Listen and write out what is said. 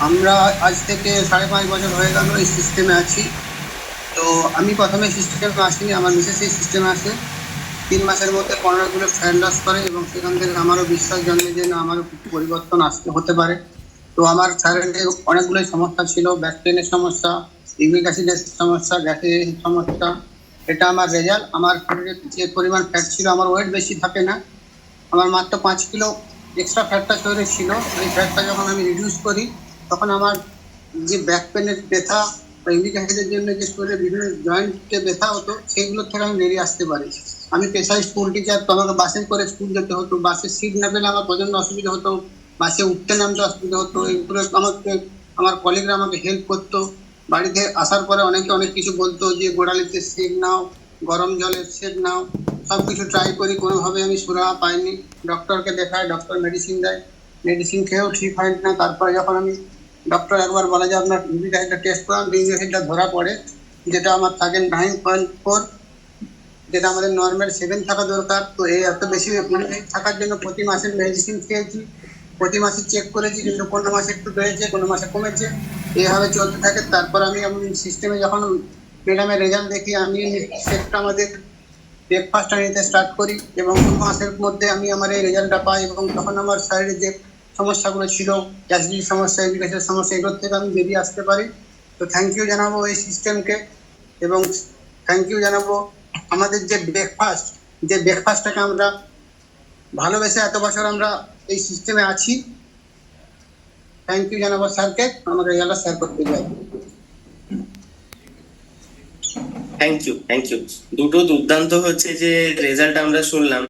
আমরা আজ থেকে 5.5 বছর হয়ে গেল এই সিস্টেমে আছি। তো আমি প্রথমে সিস্টেমে আসিনি, আমার মিসেস এই সিস্টেমে আসে। 3 মাসের মধ্যে 15 কিলো ফ্যাট লস করে এবং সেখান থেকে আমারও বিশ্বাস জন্মে যে না, আমারও কিছু পরিবর্তন আসতে হতে পারে। তো আমার শরীরে অনেকগুলোই সমস্যা ছিল, ব্যাক পেনের সমস্যা, ইউরিক অ্যাসিডের সমস্যা, গ্যাসের সমস্যা। এটা আমার রেজাল্ট। আমার শরীরে যে পরিমাণ ফ্যাট ছিল, আমার ওয়েট বেশি থাকে না, আমার মাত্র 5 কিলো এক্সট্রা ফ্যাটটা শরীরে ছিল। এই ফ্যাটটা যখন আমি রিডিউস করি, তখন আমার যে ব্যাক পেনের ব্যথা বা ইউরিক অ্যাসিডের জন্য যে শরীরে বিভিন্ন জয়েন্টে ব্যথা হতো, সেইগুলোর থেকে আমি বেরিয়ে আসতে পারি। আমি পেশায় স্কুল টিচার, তো আমাকে বাসে করে স্কুল যেতে হতো, বাসে সিট না পেলে আমার প্রচন্ড অসুবিধা হতো, বাসে উঠতে নামতে অসুবিধা হতো। এইগুলো আমাকে, আমার কলিগরা আমাকে হেল্প করতো। বাড়িতে আসার পরে অনেকে অনেক কিছু বলতো যে গোড়ালিতে সেক নাও, গরম জলের সেক নাও। সবকিছু ট্রাই করি, কোনোভাবে আমি সুরাহা পাইনি। ডক্টরকে দেখাই, ডক্টর মেডিসিন দেয়, মেডিসিন খেয়েও ঠিক হয় না। তারপরে যখন আমি, ডক্টর একবার বলে যে আপনার ইউরিক অ্যাসিডটা টেস্ট করান, ইউরিক অ্যাসিডটা ধরা পড়ে, যেটা আমার থাকে 9.4, যেটা আমাদের নর্মাল 7 থাকা দরকার। তো এই এত বেশি থাকার জন্য প্রতি মাসে মেডিসিন খেয়েছি, প্রতি মাসে চেক করেছি, কিন্তু কোনো মাসে একটু বেড়েছে, কোনো মাসে কমেছে, এইভাবে চলতে থাকে। তারপর আমি এমন সিস্টেমে যখন ম্যাডামের রেজাল্ট দেখি, আমি সেটা আমাদের ব্রেকফাস্টটা নিতে স্টার্ট করি এবং 2 মাসের মধ্যে আমি আমার এই রেজাল্টটা পাই। এবং তখন আমার শরীরে যে সমস্যাগুলো ছিল, অ্যাসিডিটির সমস্যা, ইউরিক সমস্যা, এগুলোর থেকে আমি বেরিয়ে আসতে পারি। তো থ্যাংক ইউ জানাবো এই সিস্টেমকে। এবং থ্যাংক ইউ জানাবো আমাদের যে ব্রেকফাস্টটাকে আমরা ভালোবেসে এত বছর আমরা এই সিস্টেমে আছি। থ্যাংক ইউ জানাবো স্যারকে, আমার রেজাল্টটা শেয়ার করতে যাই। Thank you. দুটো দুর্দান্ত হচ্ছে যে রেজাল্ট আমরা শুনলাম।